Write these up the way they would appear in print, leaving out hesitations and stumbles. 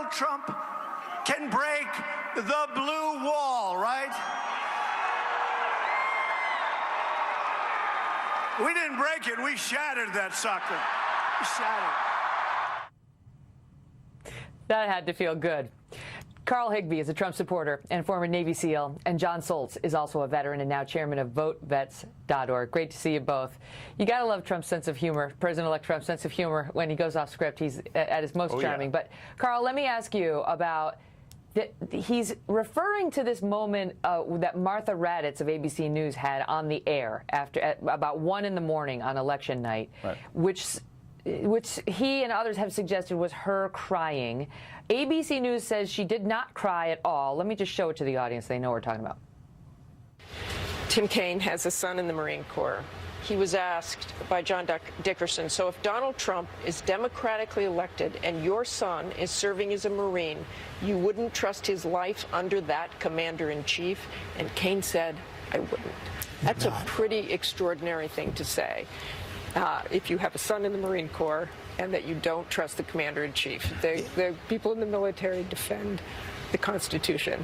Donald Trump can break the blue wall, right? We didn't break it. We shattered that sucker. We shattered. That had to feel good. Carl Higbie is a Trump supporter and former Navy SEAL, and John Soltz is also a veteran and now chairman of VoteVets.org. Great to see you both. You got to love Trump's sense of humor, President-elect Trump's sense of humor. When he goes off script, he's at his most charming. Yeah. But, Carl, let me ask you about he's referring to this moment that Martha Raddatz of ABC News had on the air at about 1 in the morning on election night, right, which he and others have suggested was her crying. ABC News says she did not cry at all. Let me just show it to the audience. They know what we're talking about. Tim Kaine has a son in the Marine Corps. He was asked by John Dickerson, so if Donald Trump is democratically elected and your son is serving as a Marine, you wouldn't trust his life under that commander-in-chief? And Kaine said, I wouldn't. That's a pretty extraordinary thing to say. If you have a son in the Marine Corps and that you don't trust the commander-in-chief. The people in the military defend the Constitution.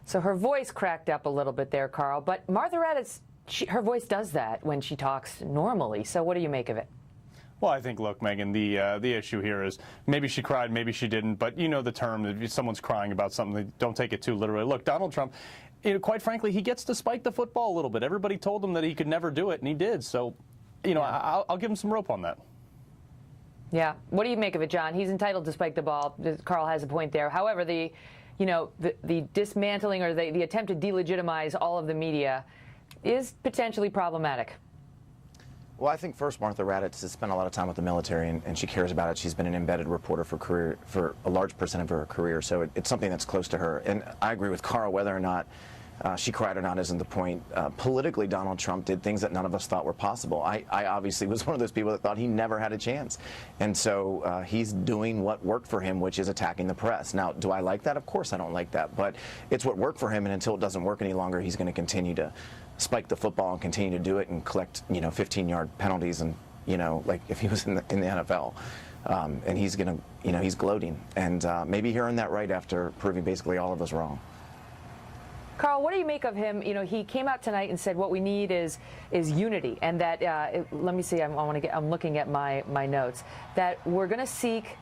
So her voice cracked up a little bit there, Carl, but Martha Raddatz, her voice does that when she talks normally. So what do you make of it? Well, I think, look, Megyn, the issue here is maybe she cried, maybe she didn't, but you know the term, if someone's crying about something, don't take it too literally. Look, Donald Trump, quite frankly, he gets to spike the football a little bit. Everybody told him that he could never do it, and he did. So, I'll give him some rope on that. Yeah. What do you make of it, John? He's entitled to spike the ball. Carl has a point there. However, the dismantling or the attempt to delegitimize all of the media is potentially problematic. Well, I think first, Martha Raddatz has spent a lot of time with the military, and she cares about it. She's been an embedded reporter for a large percent of her career, so it's something that's close to her. And I agree with Carl, whether or not she cried or not isn't the point. Politically, Donald Trump did things that none of us thought were possible. I obviously was one of those people that thought he never had a chance. And so he's doing what worked for him, which is attacking the press. Now, do I like that? Of course I don't like that. But it's what worked for him, and until it doesn't work any longer, he's going to continue to spike the football and continue to do it and collect, 15-yard penalties and, like if he was in the NFL. And he's going to, he's gloating. And maybe hearing that right after proving basically all of us wrong. Carl, what do you make of him? He came out tonight and said what we need is unity, and that let me see. I'm looking at my notes. That we're going to seek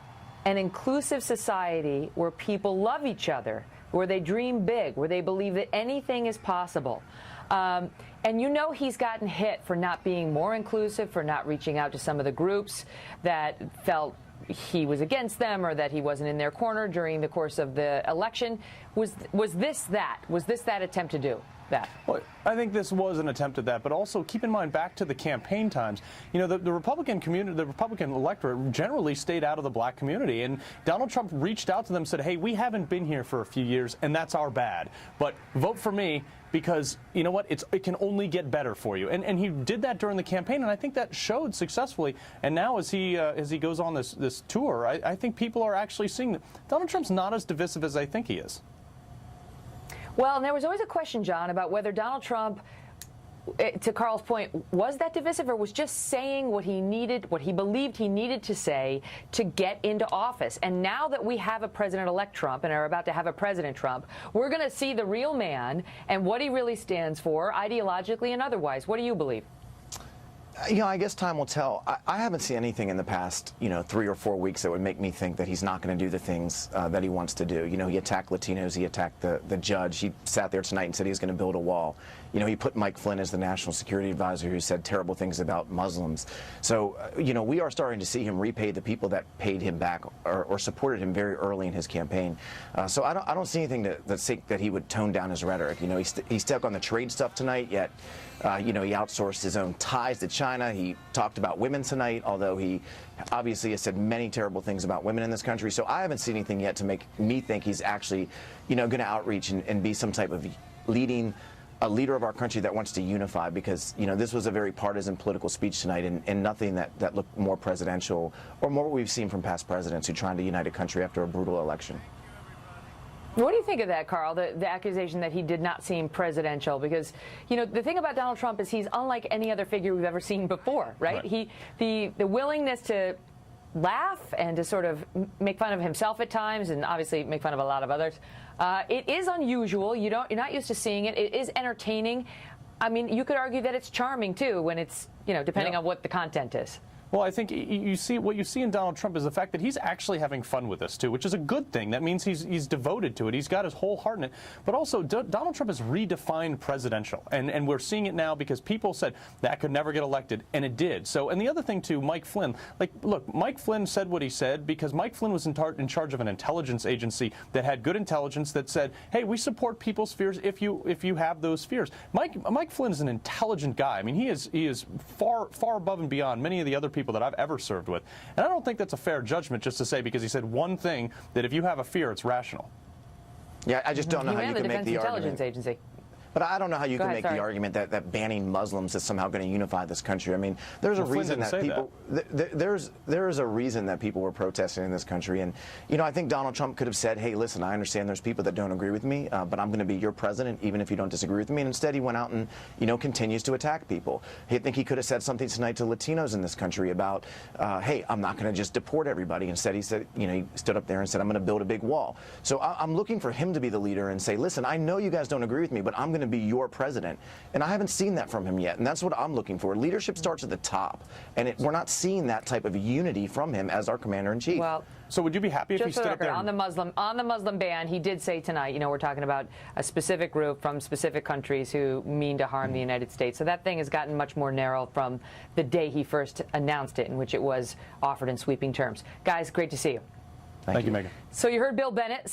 an inclusive society where people love each other, where they dream big, where they believe that anything is possible. And he's gotten hit for not being more inclusive, for not reaching out to some of the groups that felt he was against them or that he wasn't in their corner during the course of the election. Was this that attempt to do that? Well, I think this was an attempt at that, but also keep in mind back to the campaign times. The Republican community, the Republican electorate generally stayed out of the black community, and Donald Trump reached out to them and said, hey, we haven't been here for a few years, and that's our bad. But vote for me because, you know what, it can only get better for you. And he did that during the campaign, and I think that showed successfully. And now as he goes on this tour, I think people are actually seeing that Donald Trump's not as divisive as I think he is. Well, and there was always a question, John, about whether Donald Trump, to Carl's point, was that divisive or was just saying what he needed, what he believed he needed to say to get into office. And now that we have a President-elect Trump and are about to have a President Trump, we're going to see the real man and what he really stands for, ideologically and otherwise. What do you believe? I guess time will tell. I haven't seen anything in the past, 3 or 4 weeks that would make me think that he's not going to do the things that he wants to do. He attacked Latinos. He attacked the judge. He sat there tonight and said he was going to build a wall. He put Mike Flynn as the national security advisor who said terrible things about Muslims. So, we are starting to see him repay the people that paid him back or supported him very early in his campaign. So I don't see anything that he would tone down his rhetoric. He stuck on the trade stuff tonight, yet, he outsourced his own ties to China. He talked about women tonight, although he obviously has said many terrible things about women in this country. So I haven't seen anything yet to make me think he's actually, going to outreach and be some type of a leader of our country that wants to unify, because, this was a very partisan political speech tonight and nothing that looked more presidential or more what we've seen from past presidents who are trying to unite a country after a brutal election. What do you think of that, Carl, the accusation that he did not seem presidential? Because, the thing about Donald Trump is he's unlike any other figure we've ever seen before, right? The willingness to laugh and to sort of make fun of himself at times, and obviously make fun of a lot of others. It is unusual. You're not used to seeing it. It is entertaining. I mean, you could argue that it's charming too, when it's, depending on what the content is. Well, I think what you see in Donald Trump is the fact that he's actually having fun with this too, which is a good thing. That means he's devoted to it. He's got his whole heart in it. But also, Donald Trump has redefined presidential, and we're seeing it now because people said that could never get elected, and it did. So, and the other thing too, Mike Flynn. Look, Mike Flynn said what he said because Mike Flynn was in charge of an intelligence agency that had good intelligence that said, hey, we support people's fears if you have those fears. Mike Flynn is an intelligent guy. I mean, he is far above and beyond many of the other people that I've ever served with. And I don't think that's a fair judgment just to say because he said one thing that if you have a fear, it's rational. Yeah, I just don't know how you can make the argument. Agency. But I don't know how you can make the argument that banning Muslims is somehow going to unify this country. I mean, there's a reason that people there is a reason that people were protesting in this country, and I think Donald Trump could have said, "Hey, listen, I understand there's people that don't agree with me, but I'm going to be your president even if you don't disagree with me." And instead, he went out and continues to attack people. I think he could have said something tonight to Latinos in this country about, "Hey, I'm not going to just deport everybody." Instead, he said, he stood up there and said, "I'm going to build a big wall." So I'm looking for him to be the leader and say, "Listen, I know you guys don't agree with me, but I'm going to be your president." And I haven't seen that from him yet, and that's what I'm looking for. Leadership starts at the top, and we're not seeing that type of unity from him as our commander-in-chief. Well, so would you be happy if he stood up there? On the Muslim ban, he did say tonight, we're talking about a specific group from specific countries who mean to harm the United States. So that thing has gotten much more narrow from the day he first announced it, in which it was offered in sweeping terms. Guys, great to see you. Thank you, Megyn. So you heard Bill Bennett